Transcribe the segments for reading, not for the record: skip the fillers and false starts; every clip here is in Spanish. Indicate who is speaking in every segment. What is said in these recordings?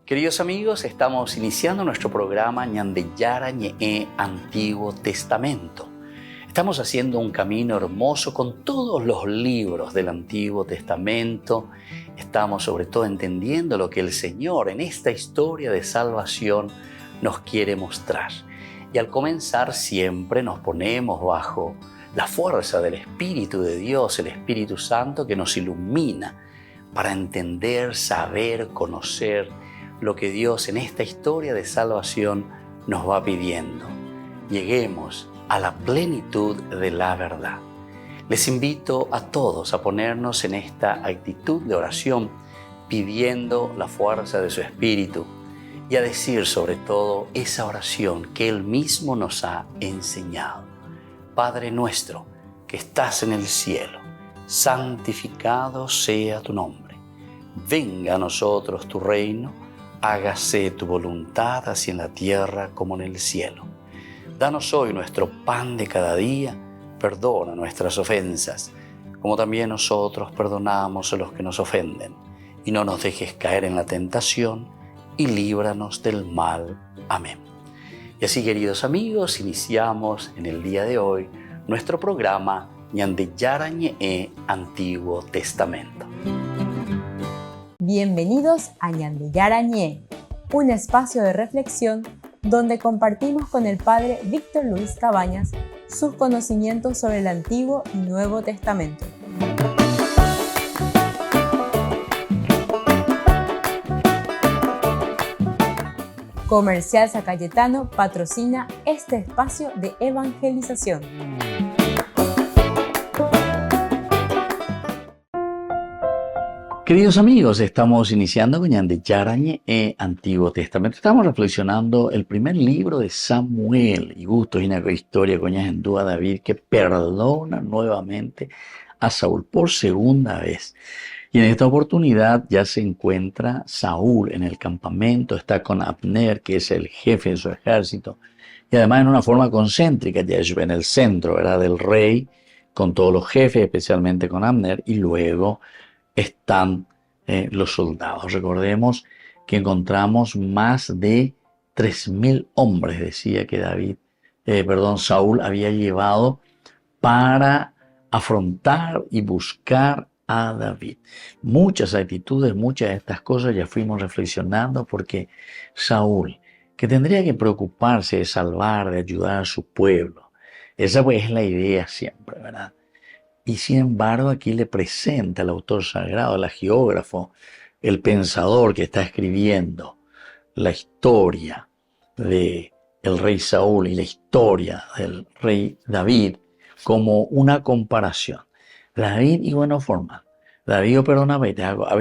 Speaker 1: Queridos amigos, estamos iniciando nuestro programa Ñandeyara Ñe'e Antiguo Testamento. Estamos haciendo un camino hermoso con todos los libros del Antiguo Testamento. Estamos sobre todo entendiendo lo que el Señor en esta historia de salvación nos quiere mostrar. Y al comenzar siempre nos ponemos bajo la fuerza del Espíritu de Dios, el Espíritu Santo que nos ilumina para entender, saber, conocer lo que Dios en esta historia de salvación nos va pidiendo. Lleguemos a la plenitud de la verdad. Les invito a todos a ponernos en esta actitud de oración, pidiendo la fuerza de su Espíritu y a decir sobre todo esa oración que Él mismo nos ha enseñado. Padre nuestro que estás en el cielo, santificado sea tu nombre. Venga a nosotros tu reino, hágase tu voluntad así en la tierra como en el cielo. Danos hoy nuestro pan de cada día, perdona nuestras ofensas, como también nosotros perdonamos a los que nos ofenden. Y no nos dejes caer en la tentación, y líbranos del mal. Amén. Y así, queridos amigos, iniciamos en el día de hoy nuestro programa Ñandeyara Ñe'e Antiguo Testamento.
Speaker 2: Bienvenidos a Ñandeyara Ñe'e, un espacio de reflexión donde compartimos con el Padre Víctor Luis Cabañas sus conocimientos sobre el Antiguo y Nuevo Testamento. Comercial San Cayetano patrocina este espacio de evangelización.
Speaker 1: Queridos amigos, estamos iniciando con Ñandeyara Ñe'e Antiguo Testamento. Estamos reflexionando el primer libro de Samuel. Y gusto y una historia con a David que perdona nuevamente a Saúl por segunda vez. Y en esta oportunidad ya se encuentra Saúl en el campamento, está con Abner, que es el jefe de su ejército, y además en una forma concéntrica, ya en el centro, ¿verdad?, del rey, con todos los jefes, especialmente con Abner, y luego están los soldados. Recordemos que encontramos más de 3.000 hombres, decía que Saúl había llevado para afrontar y buscar a David. Muchas actitudes, muchas de estas cosas ya fuimos reflexionando porque Saúl, que tendría que preocuparse de salvar, de ayudar a su pueblo, esa pues es la idea siempre, ¿verdad? Y sin embargo aquí le presenta el autor sagrado, el geógrafo, el pensador que está escribiendo la historia del rey Saúl y la historia del rey David como una comparación. David y bueno forma. David o perdona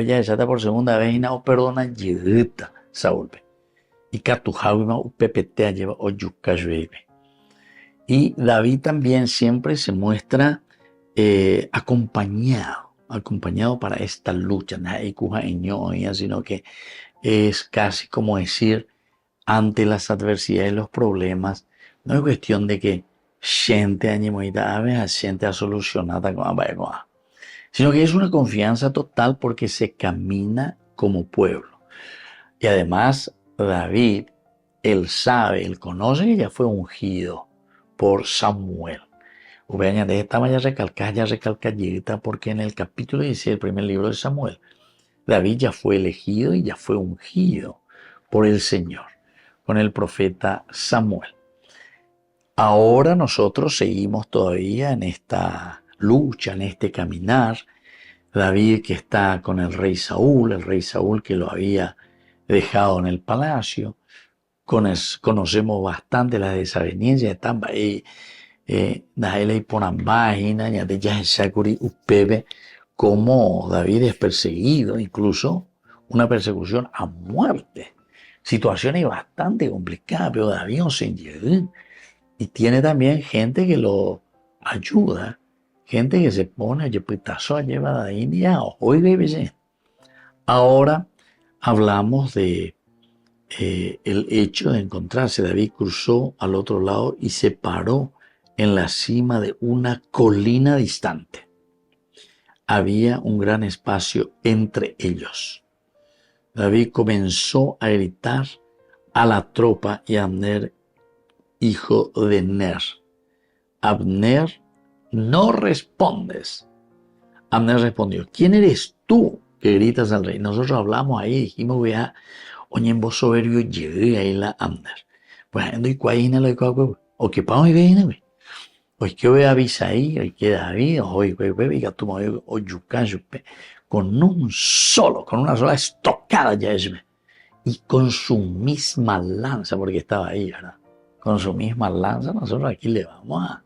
Speaker 1: ya desata por segunda vez y no perdona yita Saúl. Y Catujauma upepetea lleva oyuca llueve. Y David también siempre se muestra acompañado para esta lucha, sino que es casi como decir, ante las adversidades y los problemas, no es cuestión de que gente a solucionada sino que es una confianza total porque se camina como pueblo. Y además David, él sabe, él conoce que ya fue ungido por Samuel. De esta manera recalcar, porque en el capítulo 16 del primer libro de Samuel, David ya fue elegido y ya fue ungido por el Señor, con el profeta Samuel. Ahora nosotros seguimos todavía en esta lucha, en este caminar. David que está con el rey Saúl que lo había dejado en el palacio. Conocemos bastante las desavenencias, están ahí. Como David es perseguido, incluso una persecución a muerte. Situaciones bastante complicadas, pero David se llegó. Y tiene también gente que lo ayuda, gente que se pone, lleva de India, ahora hablamos de el hecho de encontrarse. David cruzó al otro lado y se paró en la cima de una colina distante. Había un gran espacio entre ellos. David comenzó a gritar a la tropa y a Abner, hijo de Ner. Abner, no respondes. Abner respondió, ¿quién eres tú que gritas al rey? Nosotros hablamos ahí y dijimos, vea, oye, en voz soberbio llegué ahí la Abner. Pues ando y cuáina lo de o que pa hoy veina, güey. Hoy que voy a Abisaí, hoy que David, hoy güey, que tú me o yucayupe, con una sola estocada ya es, y con su misma lanza, porque estaba ahí, ¿verdad? Con su misma lanza, nosotros aquí le vamos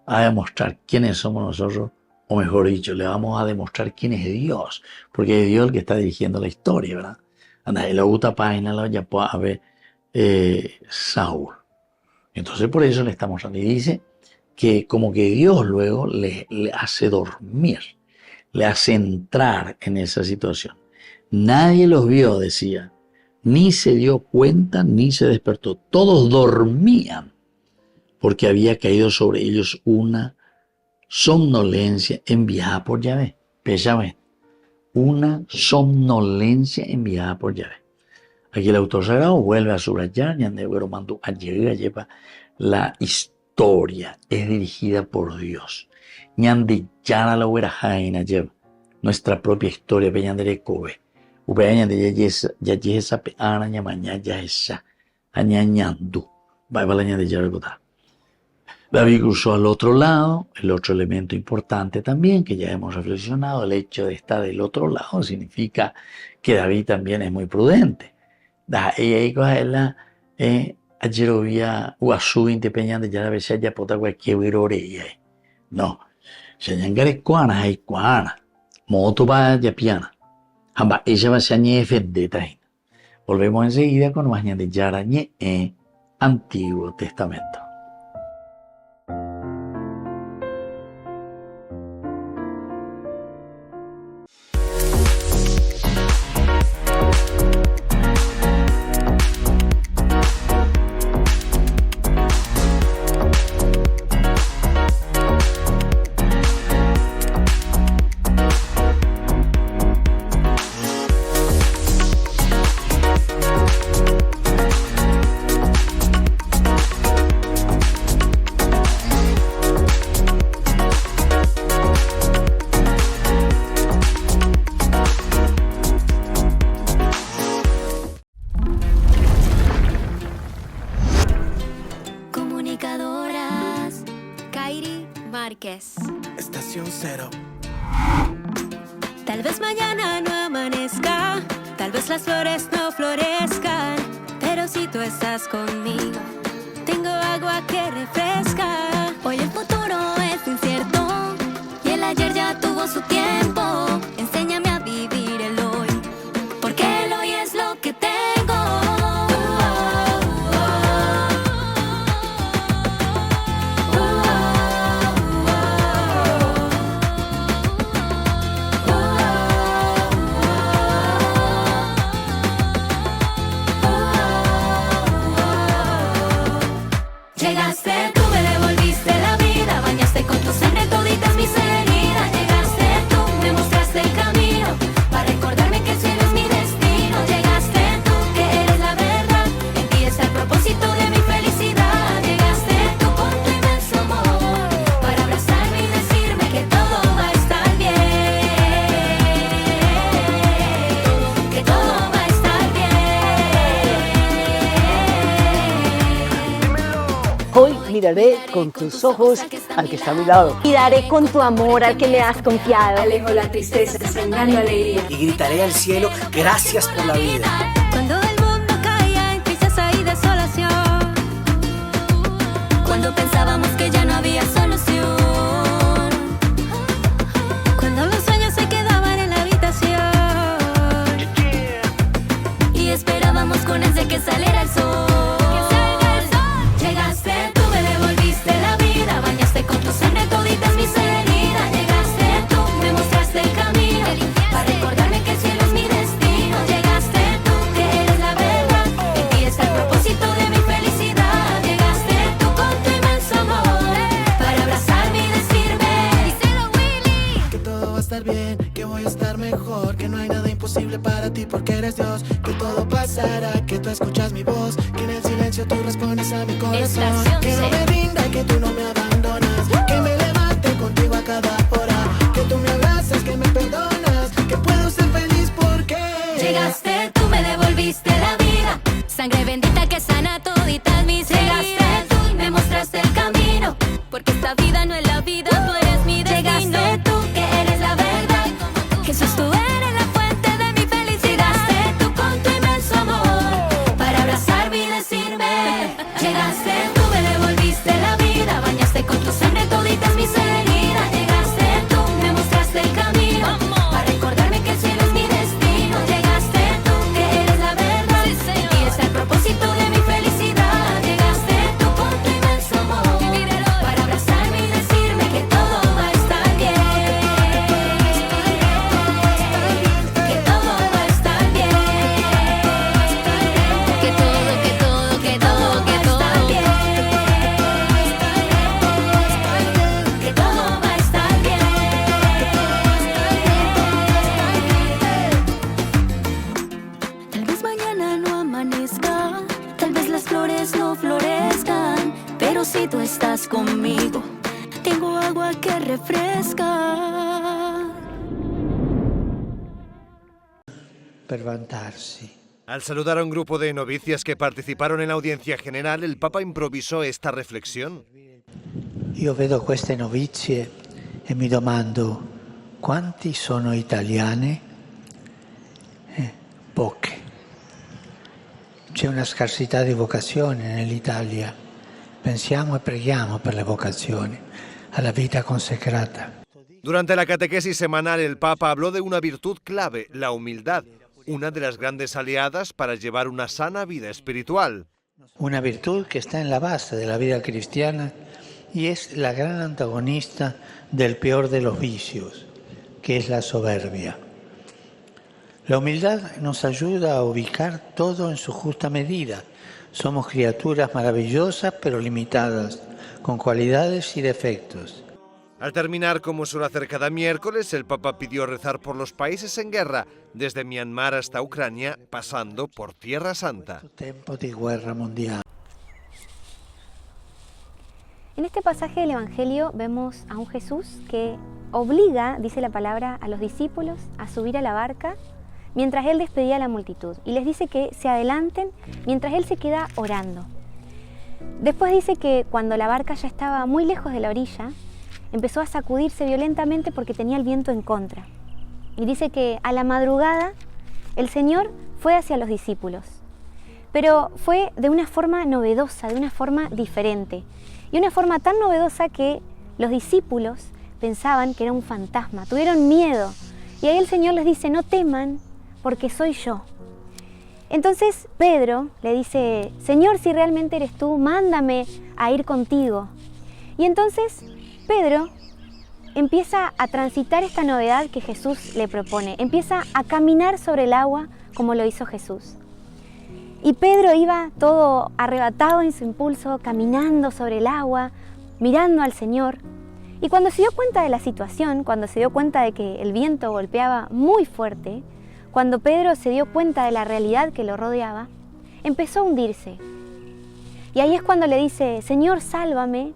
Speaker 1: a demostrar quiénes somos nosotros, o mejor dicho, le vamos a demostrar quién es Dios, porque es Dios el que está dirigiendo la historia, ¿verdad? Anda, y le gusta página, ya puede haber Saúl. Entonces por eso le está mostrando, y dice que como que Dios luego le hace dormir, le hace entrar en esa situación. Nadie los vio, decía, ni se dio cuenta, ni se despertó. Todos dormían, porque había caído sobre ellos una somnolencia enviada por Yahvé. Péchame, una somnolencia enviada por Yahvé. Aquí el autor sagrado vuelve a subrayar, la historia es dirigida por Dios. Nuestra propia historia, David cruzó al otro lado, el otro elemento importante también, que ya hemos reflexionado, el hecho de estar del otro lado significa que David también es muy prudente. Ayerovia Uasu independiente ya la veces ya pota cualquier oreja. No. Se llangare cuana hay cuana. Moto va ya piana. Hamba ella va a ser defendeta. Volvemos enseguida con más de Yarañe en Antiguo Testamento.
Speaker 3: Estación Cero.
Speaker 4: Tal vez mañana no amanezca, tal vez las flores no florezcan, pero si tú estás conmigo, tengo agua que refresca. Hoy el futuro es incierto y el ayer ya tuvo su tiempo. Enséñame a vivir el hoy, porque el hoy es lo que tengo. Llegaste tú, me devolviste la vida, bañaste con tu sangre toditas mis heridas. Llegaste tú, me mostraste el camino, para recordarme que el cielo es mi destino. Llegaste tú, que eres la verdad, en ti está el propósito de mi felicidad. Llegaste tú con tu inmenso amor, para abrazarme y decirme que todo va a estar bien, que todo va a estar bien.
Speaker 5: Hoy miraré con tus ojos al que está a mi lado.
Speaker 6: Y daré con tu amor al que me has confiado.
Speaker 7: Alejo la tristeza, desengaño alegría.
Speaker 3: Y gritaré al cielo, gracias por la vida.
Speaker 4: Cuando el mundo caía en tristeza y desolación, cuando pensábamos que ya no había solución, cuando los sueños se quedaban en la habitación y esperábamos con ansia que saliera el sol. Llegaste tú, me devolviste la vida, bañaste con tu sangre toditas mis heridas. Llegaste tú, me mostraste el camino, para recordarme que el cielo es mi destino. Llegaste tú, que eres la verdad, en ti está el propósito de mi felicidad. Llegaste tú con tu inmenso amor, para abrazarme y decirme, díselo Willy,
Speaker 3: Que todo va a estar bien, que voy a estar mejor, que no hay nada imposible imposible para ti porque eres Dios. Que todo pasará, que tú escuchas mi voz, que en el silencio tú respondes a mi corazón. Que no me rinda, que tú no me abandonas, que me levante contigo a cada hora, que tú me abrazas, que me perdonas, que puedo ser feliz porque
Speaker 4: llegaste tú, me devolviste la vida, sangre bendita que sana toditas mis heridas. Llegaste tú y me mostraste el camino, porque esta vida no es la vida, tú eres mi destino. Llegaste tú, que eres la verdad, Jesús, tú eres la fuente de mi felicidad. Llegaste tú con tu inmenso amor, para abrazarme y decirme. Llegaste tú, me devolviste la vida, bañaste con tu sangre toditas mis heridas. Llegaste tú, me mostraste el camino, para recordarme que el cielo es mi destino. Llegaste tú, que eres la verdad, y es el propósito de mi felicidad. Llegaste tú con tu inmenso amor, para abrazarme y decirme que todo va a estar bien, que todo va a estar bien, que todo va a estar bien, que todo va a estar bien. Tal vez mañana no amanezca, tal vez las flores no florezcan, pero si tú estás conmigo, tengo agua que refresca.
Speaker 8: Per vantarsi.
Speaker 9: Al saludar a un grupo de novicias que participaron en la audiencia general, el Papa improvisó esta reflexión.
Speaker 8: Io vedo queste novizie e mi domando quanti sono italiane? Poche. C'è una scarsità di vocazioni nell'Italia. Pensiamo e preghiamo per le vocazioni, alla vita consecrata.
Speaker 9: Durante la catequesis semanal, el Papa habló de una virtud clave, la humildad, una de las grandes aliadas para llevar una sana vida espiritual.
Speaker 8: Una virtud que está en la base de la vida cristiana y es la gran antagonista del peor de los vicios, que es la soberbia. La humildad nos ayuda a ubicar todo en su justa medida. Somos criaturas maravillosas pero limitadas, con cualidades y defectos.
Speaker 9: Al terminar, como suele hacer cada miércoles, el Papa pidió rezar por los países en guerra, desde Myanmar hasta Ucrania, pasando por Tierra Santa.
Speaker 8: Tiempo de guerra mundial.
Speaker 6: En este pasaje del Evangelio vemos a un Jesús que obliga, dice la palabra, a los discípulos a subir a la barca mientras Él despedía a la multitud y les dice que se adelanten mientras Él se queda orando. Después dice que cuando la barca ya estaba muy lejos de la orilla, empezó a sacudirse violentamente porque tenía el viento en contra. Y dice que a la madrugada el Señor fue hacia los discípulos, pero fue de una forma novedosa, de una forma diferente. Y una forma tan novedosa que los discípulos pensaban que era un fantasma, tuvieron miedo. Y ahí el Señor les dice, no teman, porque soy yo. Entonces Pedro le dice, Señor, si realmente eres tú, mándame a ir contigo. Y entonces Pedro empieza a transitar esta novedad que Jesús le propone, empieza a caminar sobre el agua como lo hizo Jesús. Y Pedro iba todo arrebatado en su impulso, caminando sobre el agua, mirando al Señor. Y cuando se dio cuenta de la situación, cuando se dio cuenta de que el viento golpeaba muy fuerte, cuando Pedro se dio cuenta de la realidad que lo rodeaba, empezó a hundirse. Y ahí es cuando le dice, Señor, sálvame.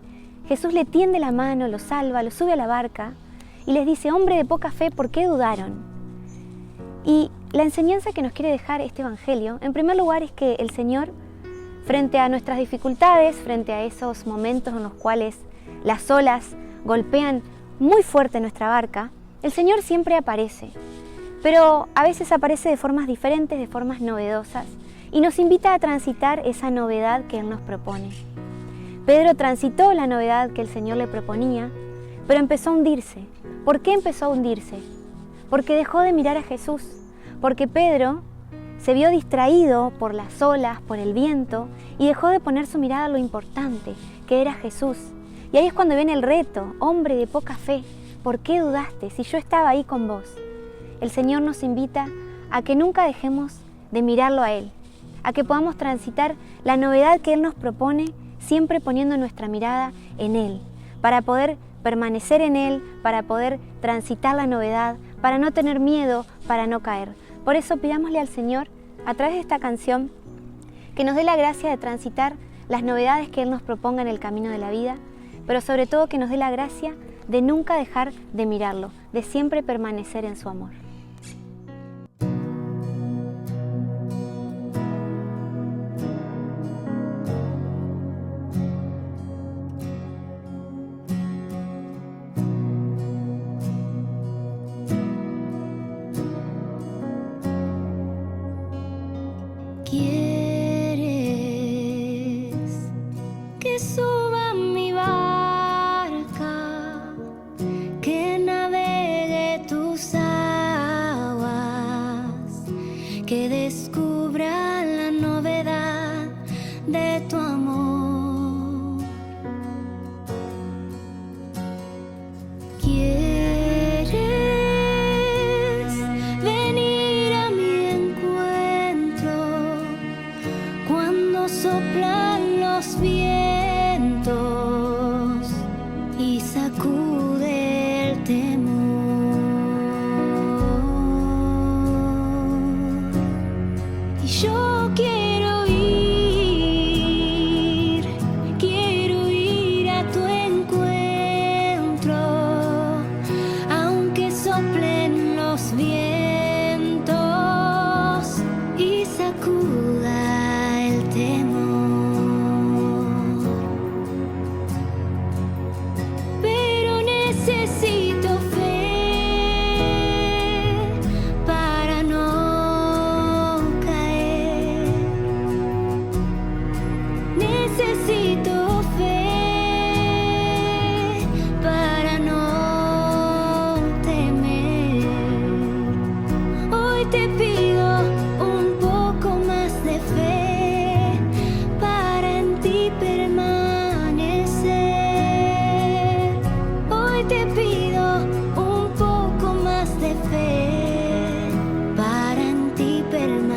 Speaker 6: Jesús le tiende la mano, lo salva, lo sube a la barca y les dice, hombre de poca fe, ¿por qué dudaron? Y la enseñanza que nos quiere dejar este Evangelio, en primer lugar, es que el Señor, frente a nuestras dificultades, frente a esos momentos en los cuales las olas golpean muy fuerte nuestra barca, el Señor siempre aparece. Pero a veces aparece de formas diferentes, de formas novedosas, y nos invita a transitar esa novedad que Él nos propone. Pedro transitó la novedad que el Señor le proponía, pero empezó a hundirse. ¿Por qué empezó a hundirse? Porque dejó de mirar a Jesús, porque Pedro se vio distraído por las olas, por el viento, y dejó de poner su mirada a lo importante, que era Jesús. Y ahí es cuando viene el reto, hombre de poca fe, ¿por qué dudaste si yo estaba ahí con vos? El Señor nos invita a que nunca dejemos de mirarlo a Él, a que podamos transitar la novedad que Él nos propone, siempre poniendo nuestra mirada en Él, para poder permanecer en Él, para poder transitar la novedad, para no tener miedo, para no caer. Por eso pidámosle al Señor, a través de esta canción, que nos dé la gracia de transitar las novedades que Él nos proponga en el camino de la vida, pero sobre todo que nos dé la gracia de nunca dejar de mirarlo, de siempre permanecer en su amor.
Speaker 4: ¿Quieres que suba mi barca, que navegue tus aguas, que descubra la novedad de tu amor? ¿Quieres venir a mi encuentro cuando soplan los vientos y sacude el temor? Y yo quiero ir a tu encuentro, aunque soplen los vientos y sacuda el temor. Pero necesito fe para no caer. Necesito fe para no temer. Hoy te pido un poco más de fe para en ti permanecer. Hoy te pido un poco más de fe para en ti permanecer.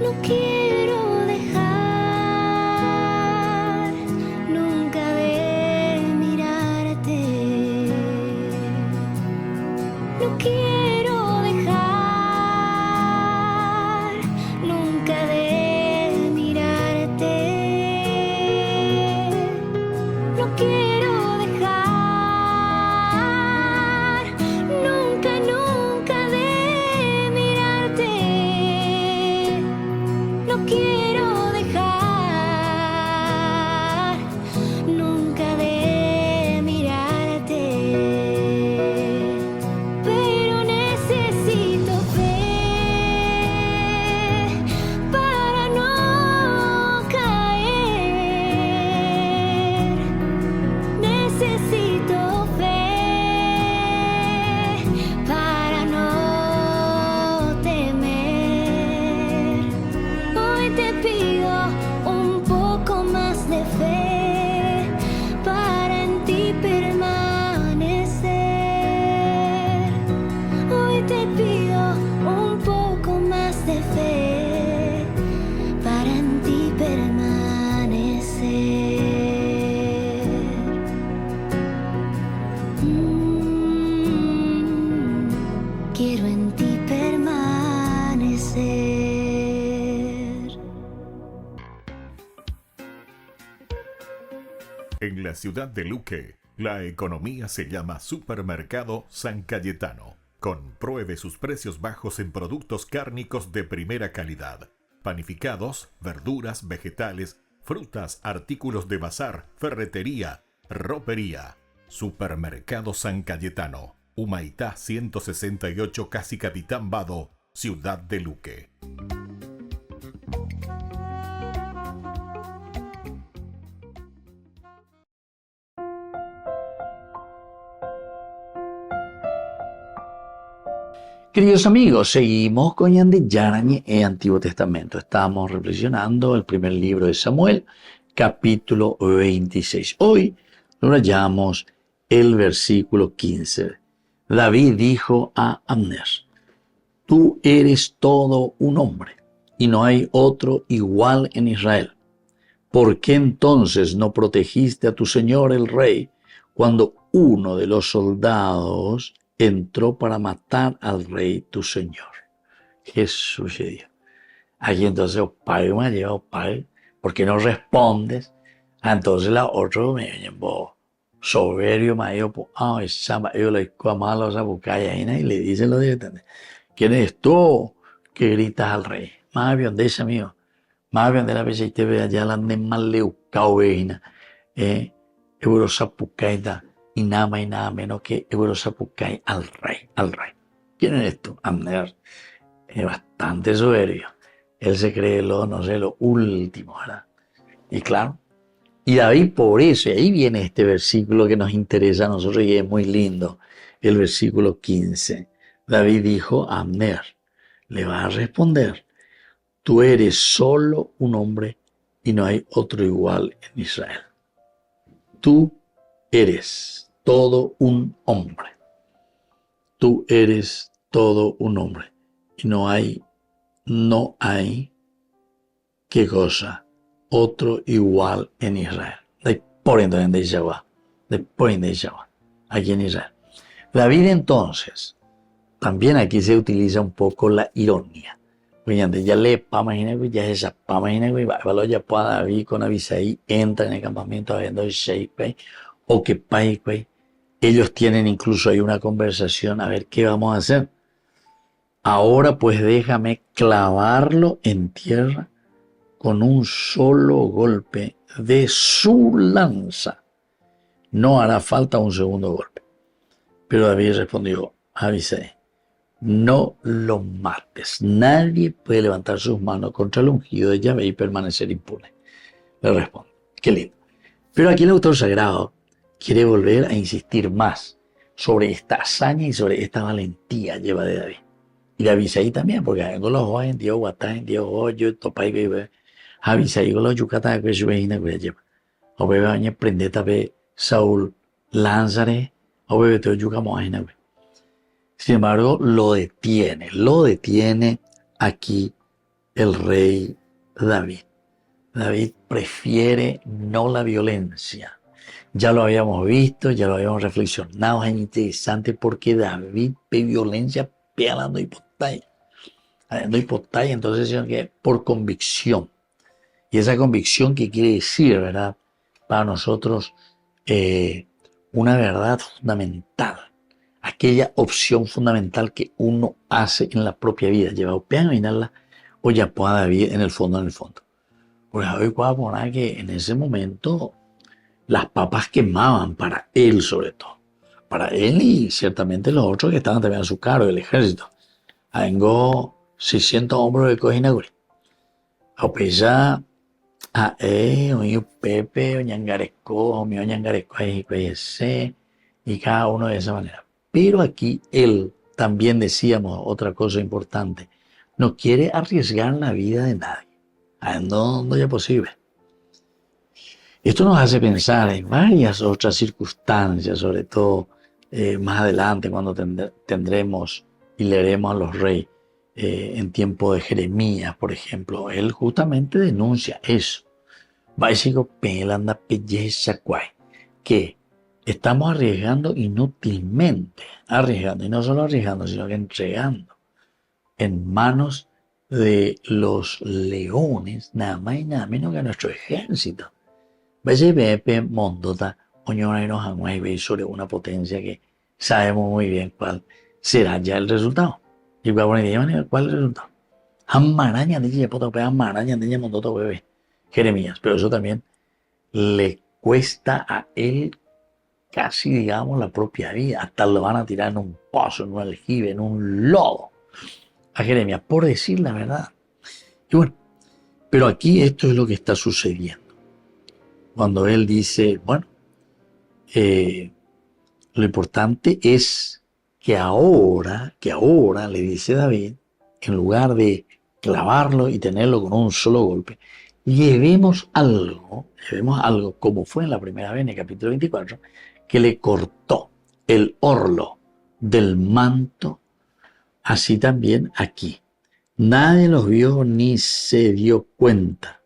Speaker 4: No quiero dejar nunca de mirarte. No quiero dejar nunca de mirarte. No quiero dejar nunca, nunca de mirarte. No quiero dejar nunca de mirarte. Pero necesito fe para no caer. Necesito fe para no temer. Hoy te pido un poco más de fe para en ti permanecer. Hoy te pido un poco más de fe para en ti permanecer. Quiero en ti permanecer.
Speaker 10: En la ciudad de Luque, la economía se llama Supermercado San Cayetano. Compruebe sus precios bajos en productos cárnicos de primera calidad. Panificados, verduras, vegetales, frutas, artículos de bazar, ferretería, ropería. Supermercado San Cayetano. Humaitá 168, Casi Capitán Vado, Ciudad de Luque.
Speaker 1: Queridos amigos, seguimos con Ñande Yarañe en Antiguo Testamento. Estamos reflexionando el primer libro de Samuel, capítulo 26. Hoy lo hallamos el versículo 15. David dijo a Abner: tú eres todo un hombre, y no hay otro igual en Israel. ¿Por qué entonces no protegiste a tu señor el rey cuando uno de los soldados entró para matar al rey tu señor? ¿Qué sucedió? Aquí entonces Opai me lleva Opai, ¿por qué no respondes? Entonces la otra me llamó soberbio, me dijo, yo le digo a malo a Bucaya y le dice lo directamente: ¿quién es tú que gritas al rey? Más bien de ese amigo, más bien de la vez que te ve allá la nemaleu caubeina, Eurosapucaita, y nada menos que Eurosapucay al rey. ¿Quién eres tú? Abner es bastante soberbio. Él se cree lo último, ¿verdad? Y claro, y David por eso, y ahí viene este versículo que nos interesa a nosotros y es muy lindo, el versículo 15. David dijo a Abner, le va a responder: tú eres solo un hombre y no hay otro igual en Israel. Tú eres todo un hombre. Tú eres todo un hombre. Y no hay, ¿qué cosa? Otro igual en Israel. Después de Yahweh, aquí en Israel. David entonces, también aquí se utiliza un poco la ironía. Ya le imagina que ya esa imagina que va ya para David con Abisaí entra en el campamento habiendo Sheikh o que Pai, ellos tienen incluso ahí una conversación a ver qué vamos a hacer. Ahora pues déjame clavarlo en tierra con un solo golpe de su lanza. No hará falta un segundo golpe. Pero David respondió a Abisai: no lo mates. Nadie puede levantar sus manos contra el ungido de Yahvé y permanecer impune. Le responde. Qué lindo. Pero aquí el autor sagrado quiere volver a insistir más sobre esta hazaña y sobre esta valentía lleva de David. Y de Abisai también, porque hay los jóvenes, Dios guatán, Dios hoyo, topay, bebé. Abisai con los yucatán, que yo veía que lleva. O bebé, baña, prende, tape, Saúl, lánzare, o bebé, te yucamos, sin embargo, lo detiene aquí el rey David. David prefiere no la violencia. Ya lo habíamos visto, ya lo habíamos reflexionado, es interesante porque David ve violencia pelando hipotaya. Entonces, sino que por convicción. Y esa convicción, ¿qué quiere decir, verdad? Para nosotros, una verdad fundamental. Aquella opción fundamental que uno hace en la propia vida. Lleva a imaginarla o ya pueda David en el fondo. Porque hoy puedo poner que en ese momento las papas quemaban para él sobre todo. Para él y ciertamente los otros que estaban también a su cargo, el ejército. Vengo 600 hombres de Cojinagüe. O pesa a oño Pepe, oñangaresco, mi oñangaresco y cada uno de esa manera. Pero aquí él, también decíamos otra cosa importante, no quiere arriesgar la vida de nadie, no ya posible. Esto nos hace pensar en varias otras circunstancias, sobre todo más adelante cuando tendremos y leeremos a los reyes en tiempo de Jeremías, por ejemplo. Él justamente denuncia eso. Básico pelanda pelleza que estamos arriesgando inútilmente, y no solo arriesgando, sino que entregando en manos de los leones, nada más y nada menos que a nuestro ejército. Vaya Bepe Mondota, Oñoraino Hanway, sobre una potencia que sabemos muy bien cuál será ya el resultado. Y cuál es el resultado. Maraña de ella, maraña de ella, Mondota, bebé. Jeremías, pero eso también le cuesta a él casi, digamos, la propia vida. Hasta lo van a tirar en un pozo, en un aljibe, en un lodo a Jeremías, por decir la verdad. Y bueno, pero aquí esto es lo que está sucediendo. Cuando él dice, bueno, lo importante es que ahora le dice David, en lugar de clavarlo y tenerlo con un solo golpe, llevemos algo como fue en la primera vez en el capítulo 24, que le cortó el orlo del manto, así también aquí. Nadie los vio ni se dio cuenta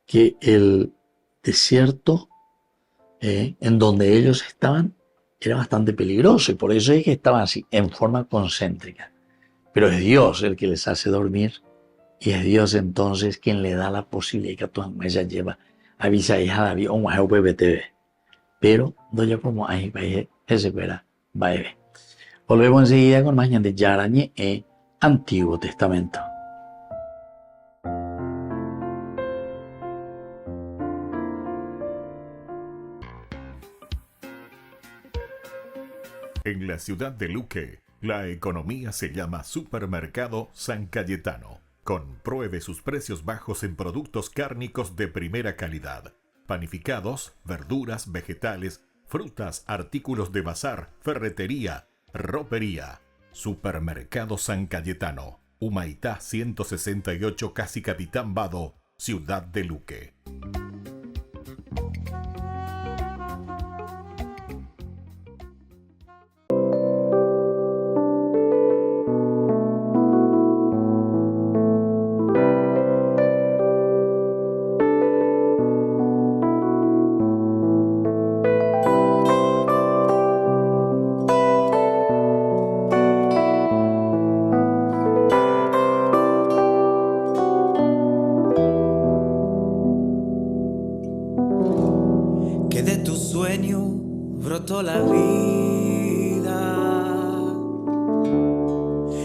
Speaker 1: que el desierto en donde ellos estaban era bastante peligroso y por eso es que estaban así, en forma concéntrica. Pero es Dios el que les hace dormir y es Dios entonces quien le da la posibilidad que todas ellas lleva a Isaías a David o a UPBTV. Pero doy como ahí vaya ese fuera baebe. Volvemos enseguida con más de Yarañe e Antiguo Testamento.
Speaker 10: En la ciudad de Luque, la economía se llama Supermercado San Cayetano. Compruebe sus precios bajos en productos cárnicos de primera calidad. Panificados, verduras, vegetales, frutas, artículos de bazar, ferretería, ropería. Supermercado San Cayetano. Humaitá 168, Casi Capitán Vado, Ciudad de Luque.
Speaker 3: La vida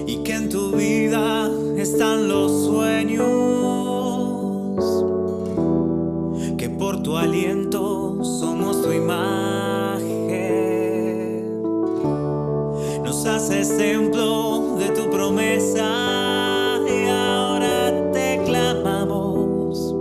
Speaker 3: y que en tu vida están los sueños, que por tu aliento somos tu imagen, nos haces templo de tu promesa y ahora te clamamos.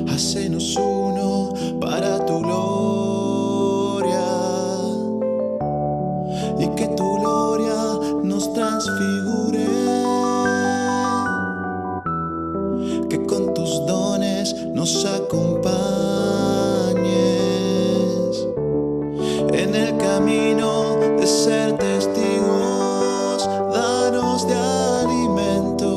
Speaker 3: Hacenos uno para tu gloria y que tu gloria nos transfigure, que con tus dones nos acompañes en el camino de ser testigos. Danos de alimento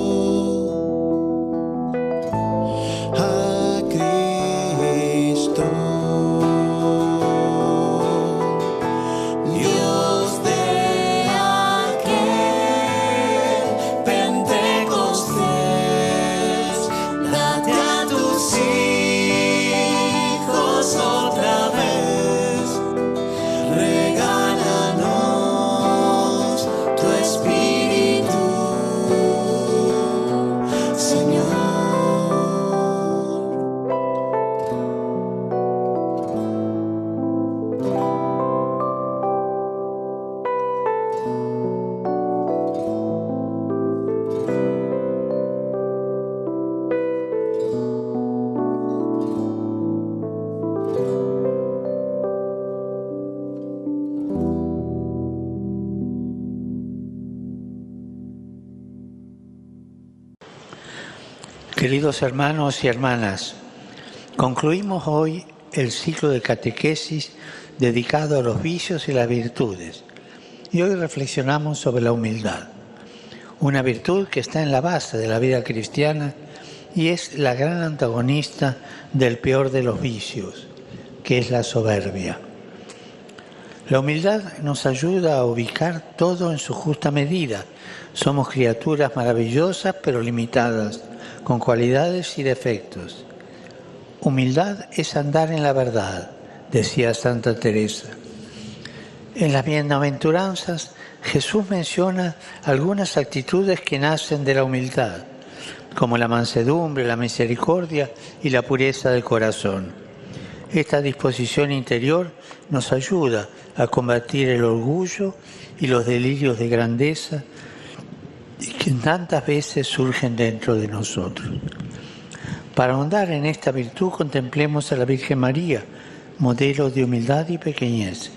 Speaker 3: a Cristo, Dios de aquel
Speaker 8: Queridos hermanos y hermanas, concluimos hoy el ciclo de catequesis dedicado a los vicios y las virtudes. Y hoy reflexionamos sobre la humildad, una virtud que está en la base de la vida cristiana y es la gran antagonista del peor de los vicios, que es la soberbia. La humildad nos ayuda a ubicar todo en su justa medida. Somos criaturas maravillosas pero limitadas, con cualidades y defectos. Humildad es andar en la verdad, decía Santa Teresa. En las bienaventuranzas, Jesús menciona algunas actitudes que nacen de la humildad, como la mansedumbre, la misericordia y la pureza del corazón. Esta disposición interior nos ayuda a combatir el orgullo y los delirios de grandeza que tantas veces surgen dentro de nosotros. Para ahondar en esta virtud, contemplemos a la Virgen María, modelo de humildad y pequeñez.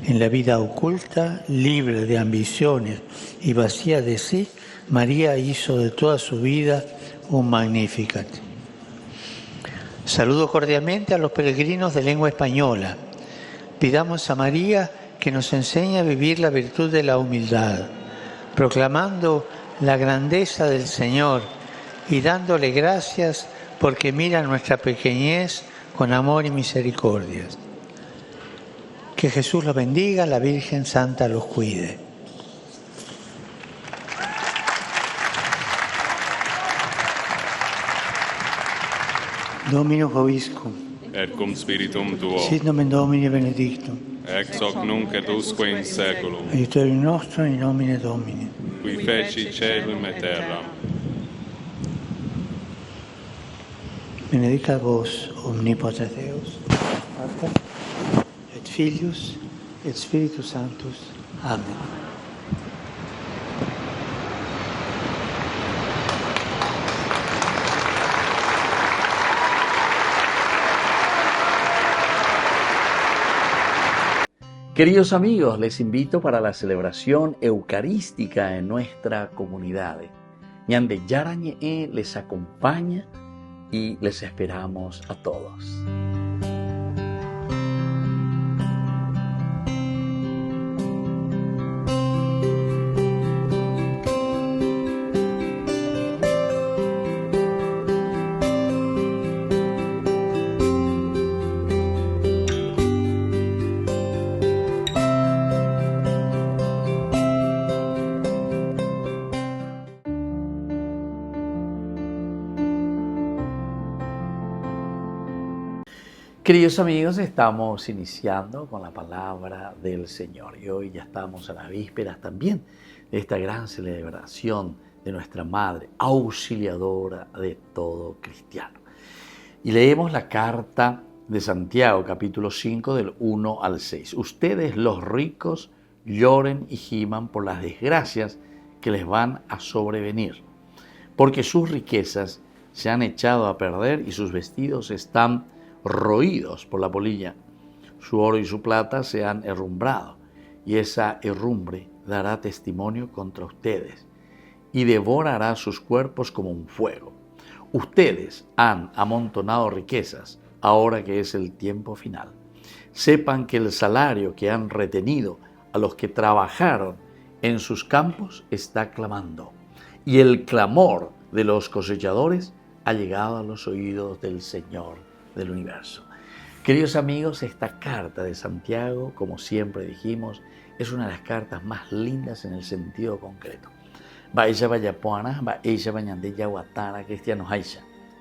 Speaker 8: En la vida oculta, libre de ambiciones y vacía de sí, María hizo de toda su vida un Magnificat. Saludo cordialmente a los peregrinos de lengua española. Pidamos a María que nos enseñe a vivir la virtud de la humildad, proclamando la grandeza del Señor y dándole gracias porque mira nuestra pequeñez con amor y misericordia. Que Jesús los bendiga, la Virgen Santa los cuide. Dominus vobiscum.
Speaker 11: Et cum spiritum tuo.
Speaker 8: Sit nomen Domini benedictum.
Speaker 11: Ex hoc nunc et usque in saeculum.
Speaker 8: Aiutorium nostrum in nomine Domini.
Speaker 11: Qui feci caelum et terram.
Speaker 8: Benedicat vos omnipotens Deus, Pater, et Filius, et Spiritus Sanctus. Amén.
Speaker 1: Queridos amigos, les invito para la celebración eucarística en nuestra comunidad. Ñande Yarañe les acompaña y les esperamos a todos. Queridos amigos, estamos iniciando con la palabra del Señor y hoy ya estamos a las vísperas también de esta gran celebración de nuestra Madre, auxiliadora de todo cristiano. Y leemos la carta de Santiago, capítulo 5, del 1 al 6. Ustedes los ricos lloren y giman por las desgracias que les van a sobrevenir, porque sus riquezas se han echado a perder y sus vestidos están roídos por la polilla. Su oro y su plata se han herrumbrado, y esa herrumbre dará testimonio contra ustedes, y devorará sus cuerpos como un fuego. Ustedes han amontonado riquezas, ahora que es el tiempo final. Sepan que el salario que han retenido a los que trabajaron en sus campos está clamando, y el clamor de los cosechadores ha llegado a los oídos del Señor del universo. Queridos amigos, esta carta de Santiago, como siempre dijimos, es una de las cartas más lindas en el sentido concreto. Es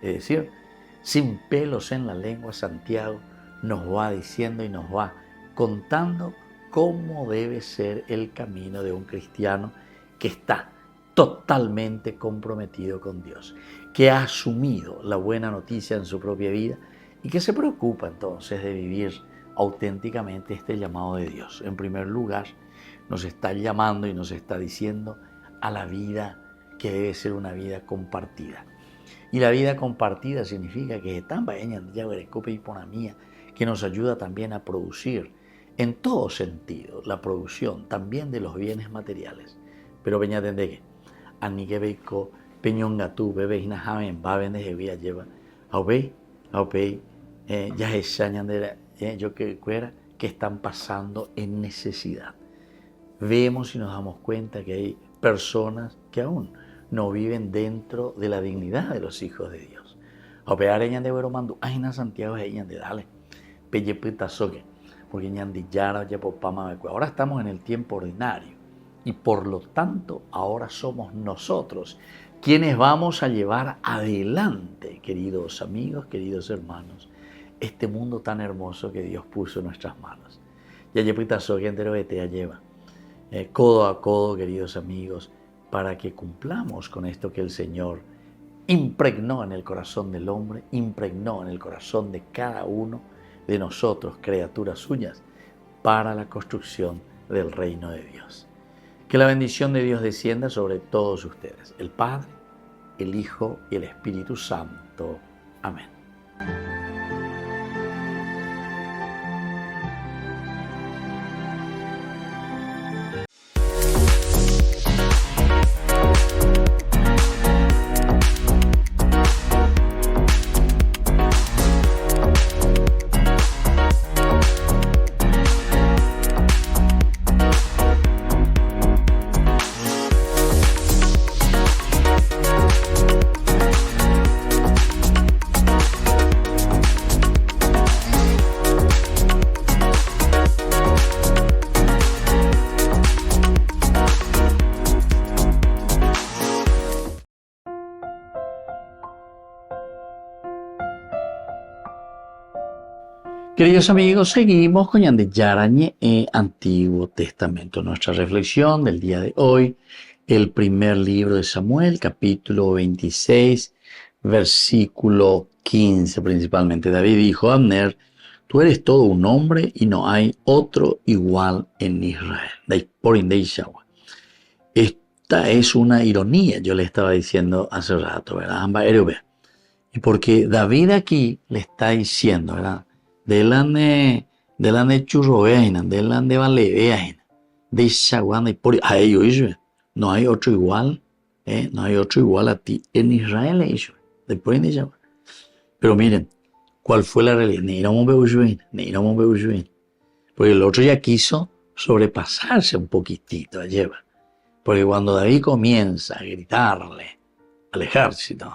Speaker 1: decir, sin pelos en la lengua, Santiago nos va diciendo y nos va contando cómo debe ser el camino de un cristiano que está totalmente comprometido con Dios, que ha asumido la buena noticia en su propia vida y que se preocupa entonces de vivir auténticamente este llamado de Dios. En primer lugar, nos está llamando y nos está diciendo a la vida que debe ser una vida compartida. Y la vida compartida significa que están que nos ayuda también a producir en todo sentido la producción también de los bienes materiales. Pero veña que aniquebeco peñongatú bebé inajamen va vende jevía lleva aupei ya esañan de yo que fuera que están pasando en necesidad. Vemos y nos damos cuenta que hay personas que aún no viven dentro de la dignidad de los hijos de Dios. Opear en de Veromandu, Aina Santiago en de Dale, Peyepita Soque, porque en de Yara, Yapopama, ahora estamos en el tiempo ordinario y por lo tanto ahora somos nosotros quienes vamos a llevar adelante, queridos amigos, queridos hermanos, este mundo tan hermoso que Dios puso en nuestras manos. Yapopita Soque entero te lleva, codo a codo, queridos amigos, para que cumplamos con esto que el Señor impregnó en el corazón del hombre, impregnó en el corazón de cada uno de nosotros, criaturas suyas, para la construcción del reino de Dios. Que la bendición de Dios descienda sobre todos ustedes, el Padre, el Hijo y el Espíritu Santo. Amén. Queridos amigos, seguimos con Yandeyarañe Antiguo Testamento. Nuestra reflexión del día de hoy, el primer libro de Samuel, capítulo 26, versículo 15 principalmente. David dijo a Abner, tú eres todo un hombre y no hay otro igual en Israel. Esta es una ironía, yo le estaba diciendo hace rato, ¿verdad? Y porque David aquí le está diciendo, ¿verdad? Delante churroveaina, delante valeveaina, de Shaguana y por a ellos, no hay otro igual, no hay otro igual a ti en Israel, ellos, después de Shaguana. Pero miren, ¿cuál fue la realidad? Ni íbamos porque el otro ya quiso sobrepasarse un poquitito, lleva. Porque cuando David comienza a gritarle al ejército,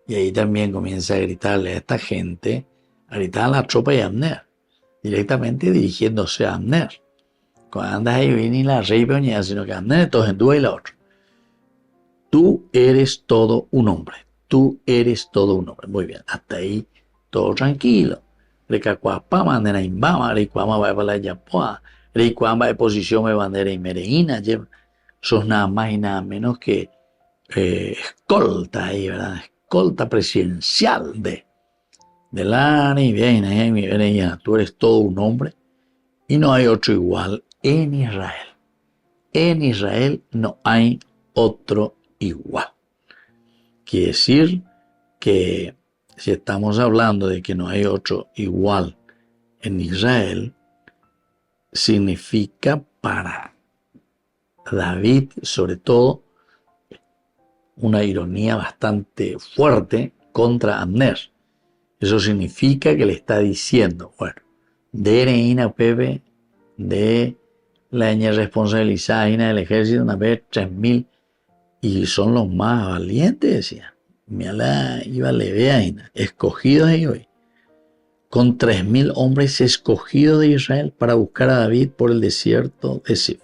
Speaker 1: y ahí también comienza a gritarle a esta gente, a gritar a la tropa de Abner, directamente dirigiéndose a Abner. Cuando andas ahí, viene la rey peoñera, sino que Abner, todos en tú y la otra. Tú eres todo un hombre. Tú eres todo un hombre. Muy bien, hasta ahí todo tranquilo. Recacuapama, Nenaimbama, Reicuama va para la Yapoa, Reicuama de posición de bandera y mereína. Sos nada más y nada menos que escolta ahí, ¿verdad? Escolta presidencial de la viene, tú eres todo un hombre y no hay otro igual en Israel. En Israel no hay otro igual. Quiere decir que si estamos hablando de que no hay otro igual en Israel, significa para David, sobre todo, una ironía bastante fuerte contra Abner. Eso significa que le está diciendo, bueno, de Reina Pepe, de la responsabilizada del ejército, una vez 3.000, y son los más valientes, decía. Mira la iba leveaina, escogidos de hoy, con 3.000 hombres escogidos de Israel para buscar a David por el desierto de Sif.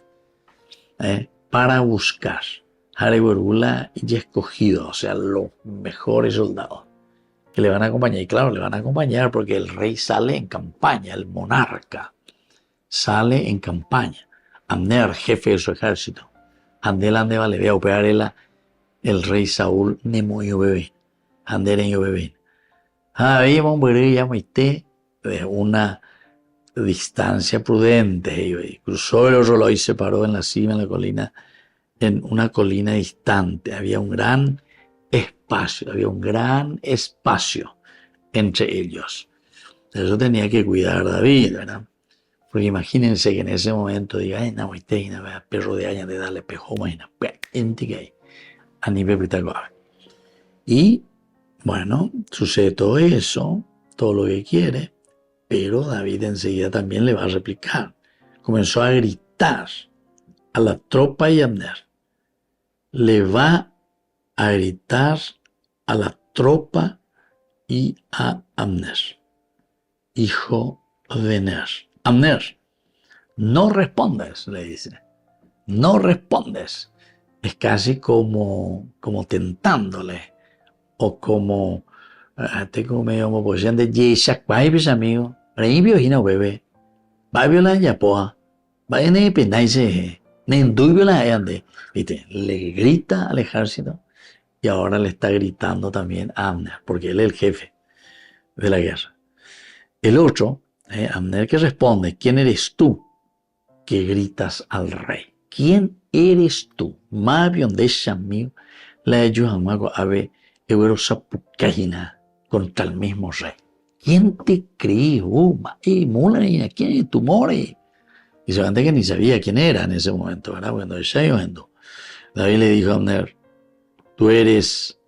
Speaker 1: Para buscar, Hareburgula y escogidos, o sea, los mejores soldados que le van a acompañar. Y claro, le van a acompañar porque el rey sale en campaña, el monarca sale en campaña. Abner, jefe de su ejército. Andelande vale, voy a operar el rey Saúl, Nemo y bebé. Andere y bebé. Había un bebé ya muy una distancia prudente. Y cruzó el Orroló y se paró en la cima de la colina, en una colina distante. Había un gran espacio entre ellos. Eso tenía que cuidar David, ¿verdad? Porque imagínense que en ese momento diga, no, perro de años de darle pejoma, y bueno, sucede todo eso, todo lo que quiere, pero David enseguida también le va a replicar. Comenzó a gritar a la tropa y Abner. Le va a gritar a la tropa y a Abner, hijo de Ner. Abner, no respondes, le dice. No respondes. Es casi como tentándole. O como, tengo medio como posición de Yeshak, vaya, amigo. Reibio y no bebe. Vaya la yapoa. Vaya ne pendaise. Nendubio la ande. Viste, le grita al ejército y ahora le está gritando también a Abner, porque él es el jefe de la guerra. El otro, Abner, que responde, ¿quién eres tú que gritas al rey? ¿Quién eres tú? Mabion de Shamil, la ayuda ave eurosapucajina contra el mismo rey. ¿Quién te creí? Mula, ¿quién es tu more? Y se que ni sabía quién era en ese momento, ¿verdad? Cuando David le dijo a Abner, tú eres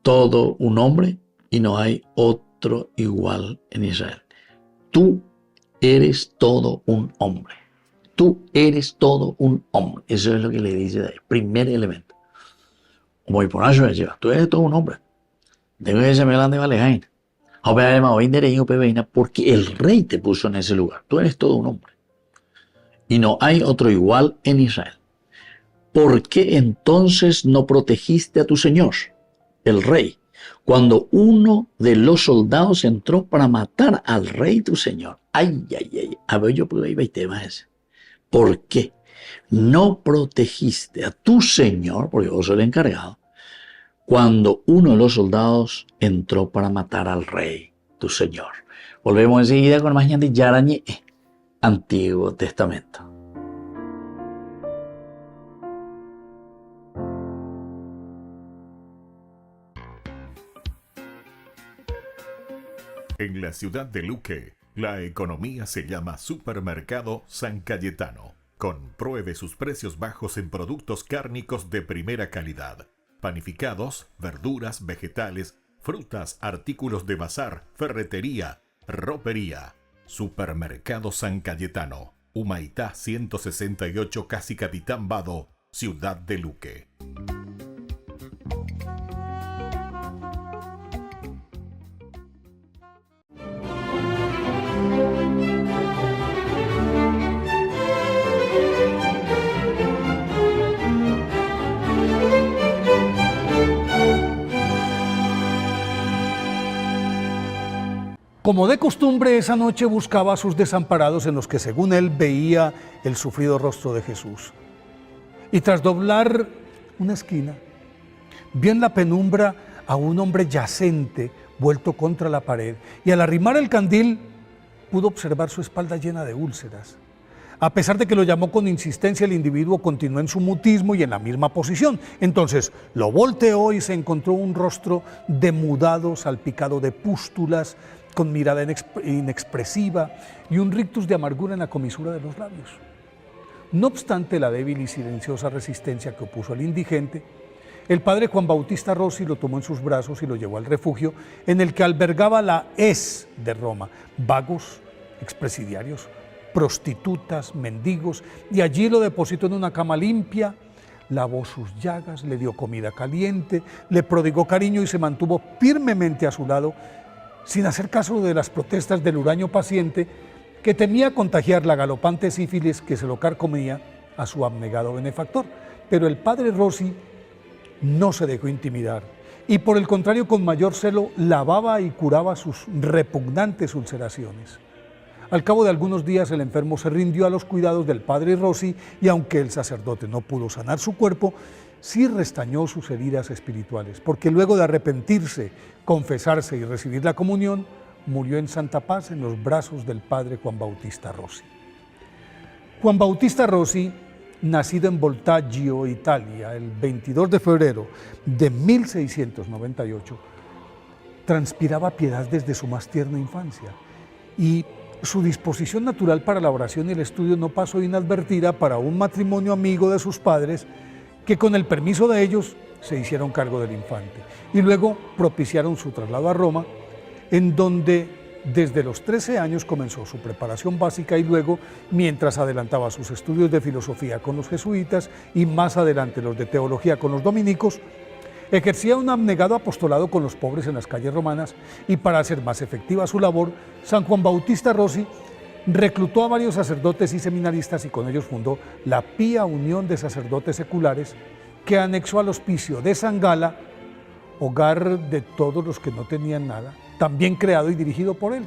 Speaker 1: todo un hombre y no hay otro igual en Israel. Tú eres todo un hombre. Tú eres todo un hombre. Eso es lo que le dice David. Primer elemento. Como y por eso le lleva. Tú eres todo un hombre. Tengo que llamarle a Valejain. Porque el rey te puso en ese lugar. Tú eres todo un hombre. Y no hay otro igual en Israel. ¿Por qué entonces no protegiste a tu señor, el rey, cuando uno de los soldados entró para matar al rey tu señor? A ver, yo puedo ir a tema ese. ¿Por qué no protegiste a tu señor, porque vos sos el encargado, cuando uno de los soldados entró para matar al rey tu señor? Volvemos enseguida con más ñande yarañe, Antiguo Testamento.
Speaker 10: En la ciudad de Luque, la economía se llama Supermercado San Cayetano. Compruebe sus precios bajos en productos cárnicos de primera calidad. Panificados, verduras, vegetales, frutas, artículos de bazar, ferretería, ropería. Supermercado San Cayetano. Humaitá 168, casi Capitán Vado, ciudad de Luque.
Speaker 12: Como de costumbre, esa noche buscaba a sus desamparados en los que, según él, veía el sufrido rostro de Jesús. Y tras doblar una esquina, vio en la penumbra a un hombre yacente, vuelto contra la pared, y al arrimar el candil, pudo observar su espalda llena de úlceras. A pesar de que lo llamó con insistencia, el individuo continuó en su mutismo y en la misma posición. Entonces lo volteó y se encontró un rostro demudado, salpicado de pústulas, con mirada inexpresiva y un rictus de amargura en la comisura de los labios. No obstante la débil y silenciosa resistencia que opuso al indigente, el padre Juan Bautista Rossi lo tomó en sus brazos y lo llevó al refugio en el que albergaba la ES de Roma, vagos, expresidiarios, prostitutas, mendigos, y allí lo depositó en una cama limpia, lavó sus llagas, le dio comida caliente, le prodigó cariño y se mantuvo firmemente a su lado, sin hacer caso de las protestas del huraño paciente que temía contagiar la galopante sífilis que se lo carcomía a su abnegado benefactor. Pero el padre Rossi no se dejó intimidar y por el contrario con mayor celo lavaba y curaba sus repugnantes ulceraciones. Al cabo de algunos días el enfermo se rindió a los cuidados del padre Rossi y aunque el sacerdote no pudo sanar su cuerpo, sí restañó sus heridas espirituales, porque luego de arrepentirse, confesarse y recibir la comunión, murió en Santa Paz en los brazos del padre Juan Bautista Rossi. Juan Bautista Rossi, nacido en Voltaggio, Italia, el 22 de febrero de 1698, transpiraba piedad desde su más tierna infancia y su disposición natural para la oración y el estudio no pasó inadvertida para un matrimonio amigo de sus padres que, con el permiso de ellos, se hicieron cargo del infante y luego propiciaron su traslado a Roma, en donde desde los 13 años comenzó su preparación básica y luego, mientras adelantaba sus estudios de filosofía con los jesuitas y más adelante los de teología con los dominicos, ejercía un abnegado apostolado con los pobres en las calles romanas y, para hacer más efectiva su labor, San Juan Bautista Rossi reclutó a varios sacerdotes y seminaristas y con ellos fundó la Pía Unión de Sacerdotes Seculares, que anexó al hospicio de San Gala, hogar de todos los que no tenían nada, también creado y dirigido por él.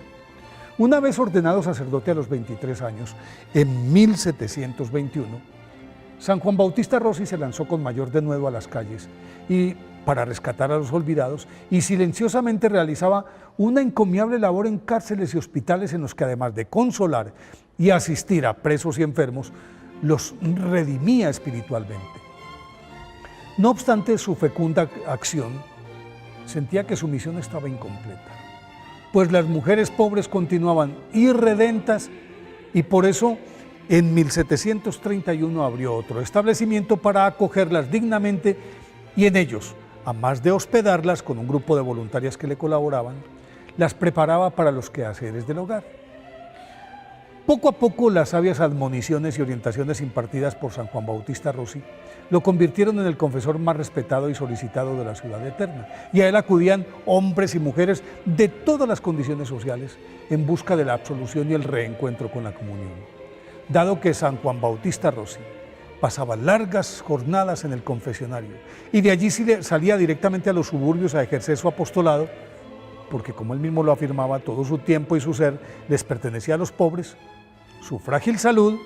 Speaker 12: Una vez ordenado sacerdote a los 23 años, en 1721, San Juan Bautista Rossi se lanzó con mayor denuedo a las calles y, para rescatar a los olvidados, y silenciosamente realizaba una encomiable labor en cárceles y hospitales en los que, además de consolar y asistir a presos y enfermos, los redimía espiritualmente. No obstante su fecunda acción, sentía que su misión estaba incompleta, pues las mujeres pobres continuaban irredentas y por eso en 1731 abrió otro establecimiento para acogerlas dignamente y en ellos, a más de hospedarlas con un grupo de voluntarias que le colaboraban, las preparaba para los quehaceres del hogar. Poco a poco las sabias admoniciones y orientaciones impartidas por San Juan Bautista Rossi lo convirtieron en el confesor más respetado y solicitado de la ciudad eterna, y a él acudían hombres y mujeres de todas las condiciones sociales en busca de la absolución y el reencuentro con la comunión. Dado que San Juan Bautista Rossi pasaba largas jornadas en el confesionario y de allí salía directamente a los suburbios a ejercer su apostolado, porque, como él mismo lo afirmaba, todo su tiempo y su ser les pertenecía a los pobres, su frágil salud,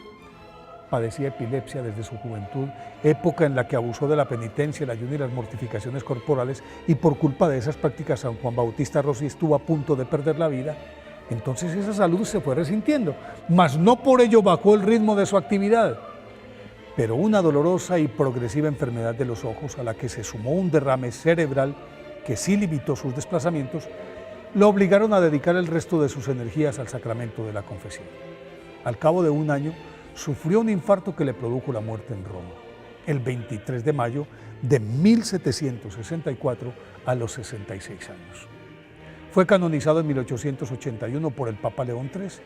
Speaker 12: padecía epilepsia desde su juventud, época en la que abusó de la penitencia, el ayuno y las mortificaciones corporales, y por culpa de esas prácticas San Juan Bautista Rossi estuvo a punto de perder la vida. Entonces esa salud se fue resintiendo, mas no por ello bajó el ritmo de su actividad. Pero una dolorosa y progresiva enfermedad de los ojos, a la que se sumó un derrame cerebral que sí limitó sus desplazamientos, lo obligaron a dedicar el resto de sus energías al sacramento de la confesión. Al cabo de un año, sufrió un infarto que le produjo la muerte en Roma, el 23 de mayo de 1764 a los 66 años. Fue canonizado en 1881 por el Papa León XIII.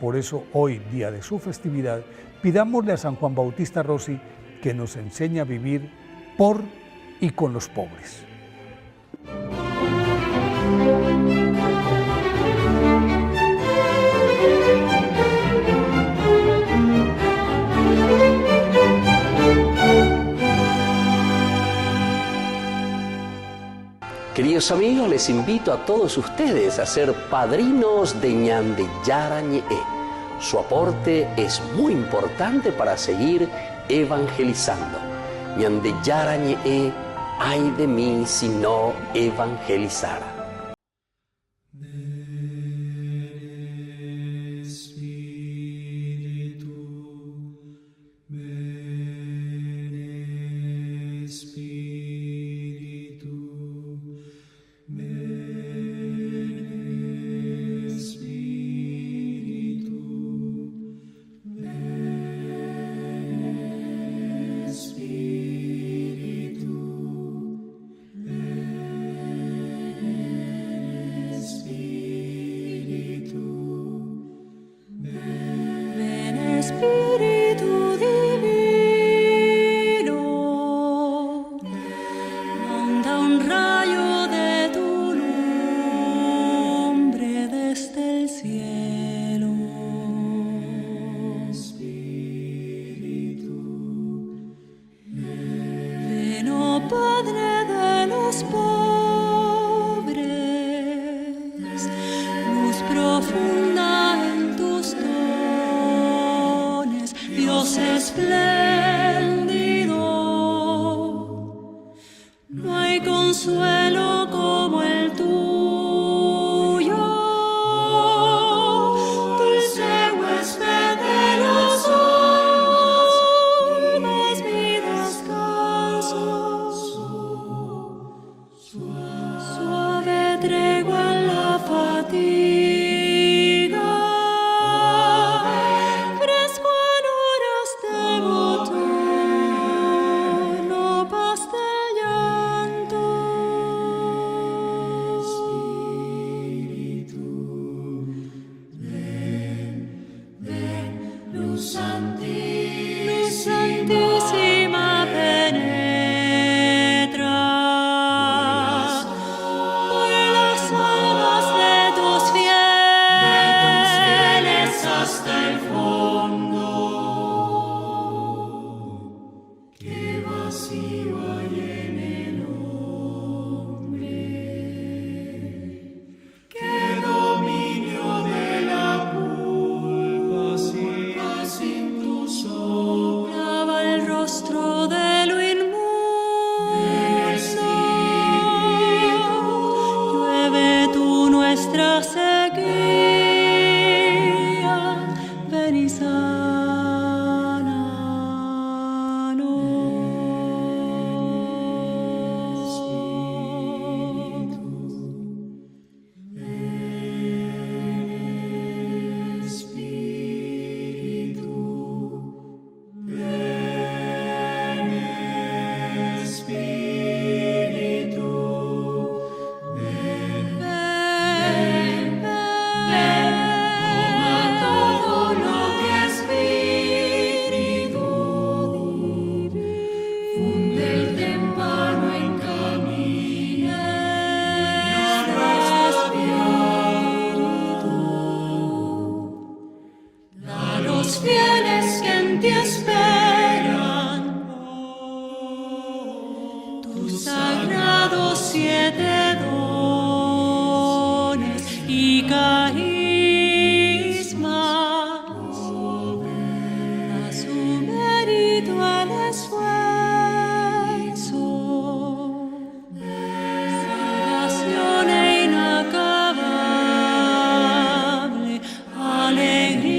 Speaker 12: Por eso, hoy, día de su festividad, pidámosle a San Juan Bautista Rossi que nos enseñe a vivir por y con los pobres.
Speaker 1: Queridos amigos, les invito a todos ustedes a ser padrinos de Ñande Yara Ñe'e. Su aporte es muy importante para seguir evangelizando. Ñande Yara Ñe'e, ay de mí si no evangelizara.
Speaker 4: Consuelo como el tuyo.
Speaker 3: vacío hay en el hombre. Qué dominio de la culpa sin tu sombra.
Speaker 4: Lava el rostro de lo inmundo. Llueve tú nuestra sequía. Ven y fieles que en ti esperan tus sagrados 7 dones y carismas. A su mérito el esfuerzo, salvación e inacabable alegría.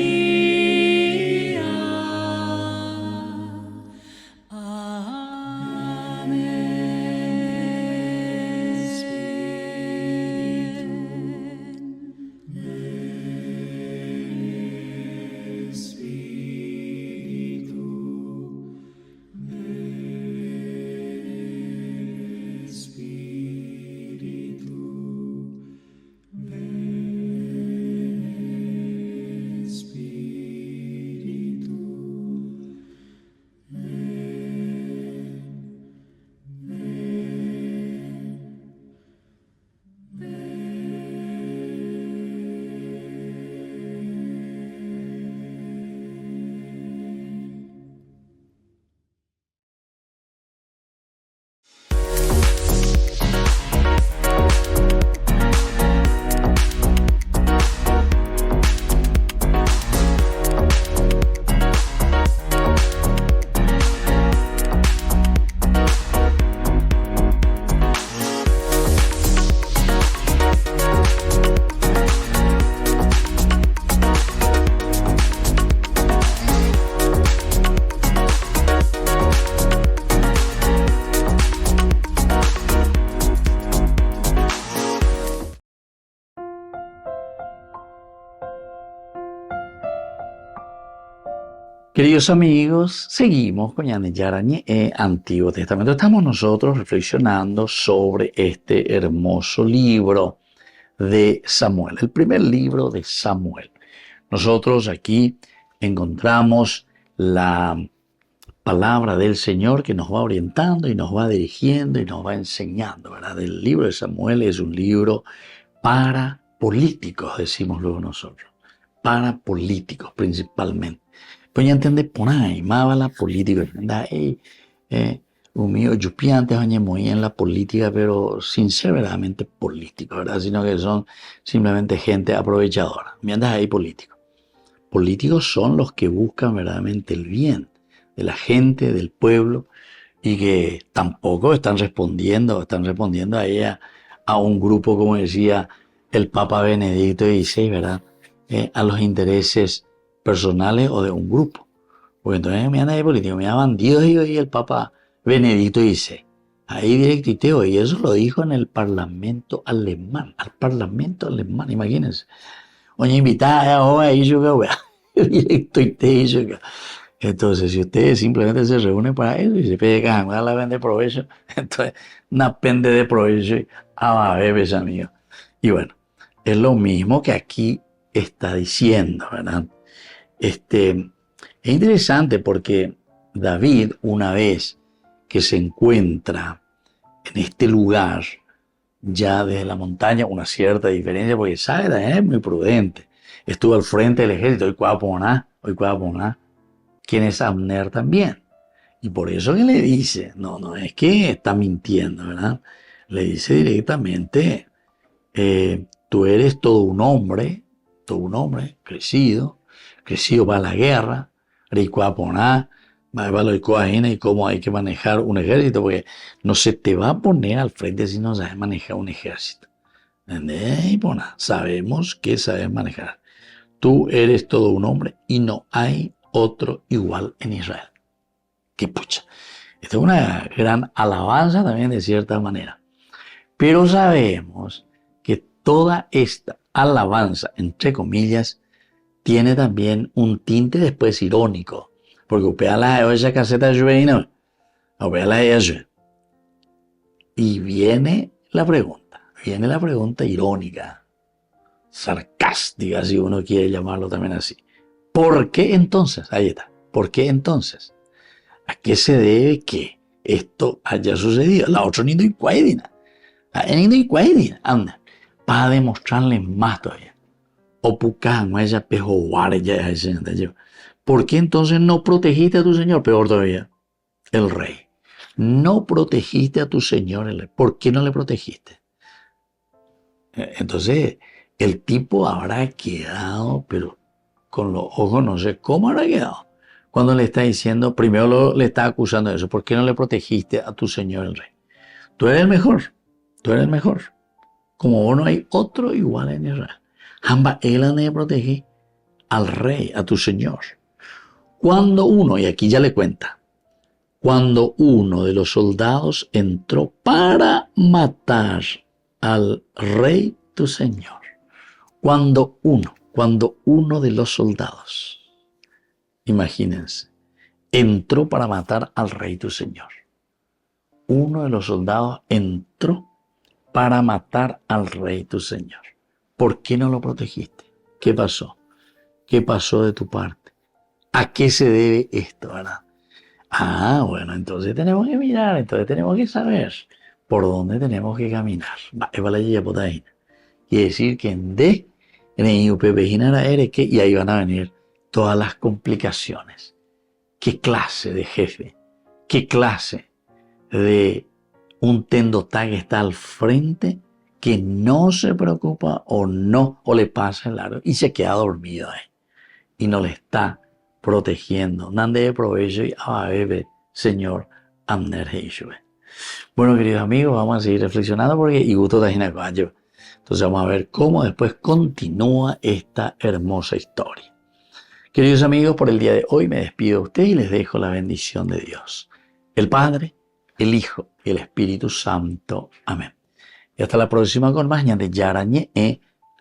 Speaker 1: Queridos amigos, seguimos con Ñandeyara Ñe'e, Antiguo Testamento. Estamos nosotros reflexionando sobre este hermoso libro de Samuel, el primer libro de Samuel. Nosotros aquí encontramos la palabra del Señor que nos va orientando y nos va dirigiendo y nos va enseñando, ¿verdad? El libro de Samuel es un libro para políticos, decimos luego nosotros, para políticos principalmente. Pues ya entiende por ahí, más la política, mío, yo antes muy en la política, pero sin ser verdaderamente políticos, ¿verdad? Sino que son simplemente gente aprovechadora. Me andas ahí políticos. Políticos son los que buscan verdaderamente el bien de la gente, del pueblo, y que tampoco están respondiendo a ella, a un grupo, como decía el Papa Benedicto XVI, ¿verdad? A los intereses personales o de un grupo. Porque entonces me andan ahí políticos, me llaman Dios y el Papa Benedicto XVI. Ahí directiteo, y eso lo dijo en el Parlamento alemán, imagínense. Oye, invitada, ahí yo directiteo. Entonces, si ustedes simplemente se reúnen para eso y se pegan a la vende provecho, entonces, una pende de provecho a bebés, amigos. Y bueno, es lo mismo que aquí está diciendo, ¿verdad? Es interesante porque David, una vez que se encuentra en este lugar, ya desde la montaña, una cierta diferencia, porque sabe, David es muy prudente. Estuvo al frente del ejército, hoy cuá poner. ¿Quién es Abner también? Y por eso que le dice, no es que está mintiendo, ¿verdad? Le dice directamente, tú eres todo un hombre, crecido para la guerra, rico a poner, y cómo hay que manejar un ejército, porque no se te va a poner al frente si no sabes manejar un ejército. ¿Entendés? Y bueno, sabemos que sabes manejar. Tú eres todo un hombre y no hay otro igual en Israel. ¡Qué pucha! Esta es una gran alabanza también de cierta manera. Pero sabemos que toda esta alabanza, entre comillas, tiene también un tinte después irónico. Porque upea la esa caseta juvenil, upea la ella. Y viene la pregunta irónica, sarcástica, si uno quiere llamarlo también así. ¿Por qué entonces? Ahí está. ¿Por qué entonces? ¿A qué se debe que esto haya sucedido? La otra nindo y cuaidina. Anda, para demostrarles más todavía. O pucan, ella pejoar ya ese. ¿Por qué entonces no protegiste a tu señor? Peor todavía, el rey. No protegiste a tu señor, el rey. ¿Por qué no le protegiste? Entonces, el tipo habrá quedado, pero con los ojos no sé cómo habrá quedado. Cuando le está diciendo, primero le está acusando de eso. ¿Por qué no le protegiste a tu señor, el rey? Tú eres el mejor. Como vos no hay otro igual en Israel. Jamba, él ha de proteger al rey, a tu señor. Cuando uno, y aquí ya le cuenta, cuando uno de los soldados entró para matar al rey tu señor. Cuando uno de los soldados, imagínense, entró para matar al rey tu señor. Uno de los soldados entró para matar al rey tu señor. ¿Por qué no lo protegiste? ¿Qué pasó? ¿Qué pasó de tu parte? ¿A qué se debe esto, verdad? Bueno, entonces tenemos que mirar, entonces tenemos que saber por dónde tenemos que caminar. Quiere decir que y ahí van a venir todas las complicaciones. ¿Qué clase de jefe? ¿Qué clase de un tendotá que está al frente que no se preocupa o le pasa el largo y se queda dormido ahí y no le está protegiendo? Nande de provecho y bebé, señor Amner Heishue. Bueno, queridos amigos, vamos a seguir reflexionando porque y gusto de Hinacuayo. Entonces vamos a ver cómo después continúa esta hermosa historia. Queridos amigos, por el día de hoy me despido de ustedes y les dejo la bendición de Dios, el Padre, el Hijo y el Espíritu Santo. Amén. Y hasta la próxima con más de Yarañe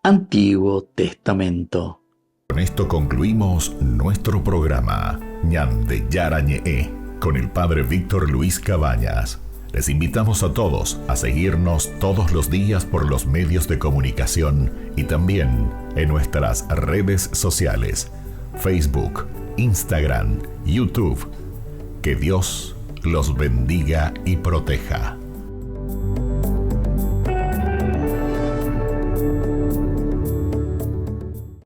Speaker 1: Antiguo Testamento.
Speaker 10: Con esto concluimos nuestro programa Ñande Yarañe con el Padre Víctor Luis Cabañas. Les invitamos a todos a seguirnos todos los días por los medios de comunicación y también en nuestras redes sociales, Facebook, Instagram, YouTube. Que Dios los bendiga y proteja.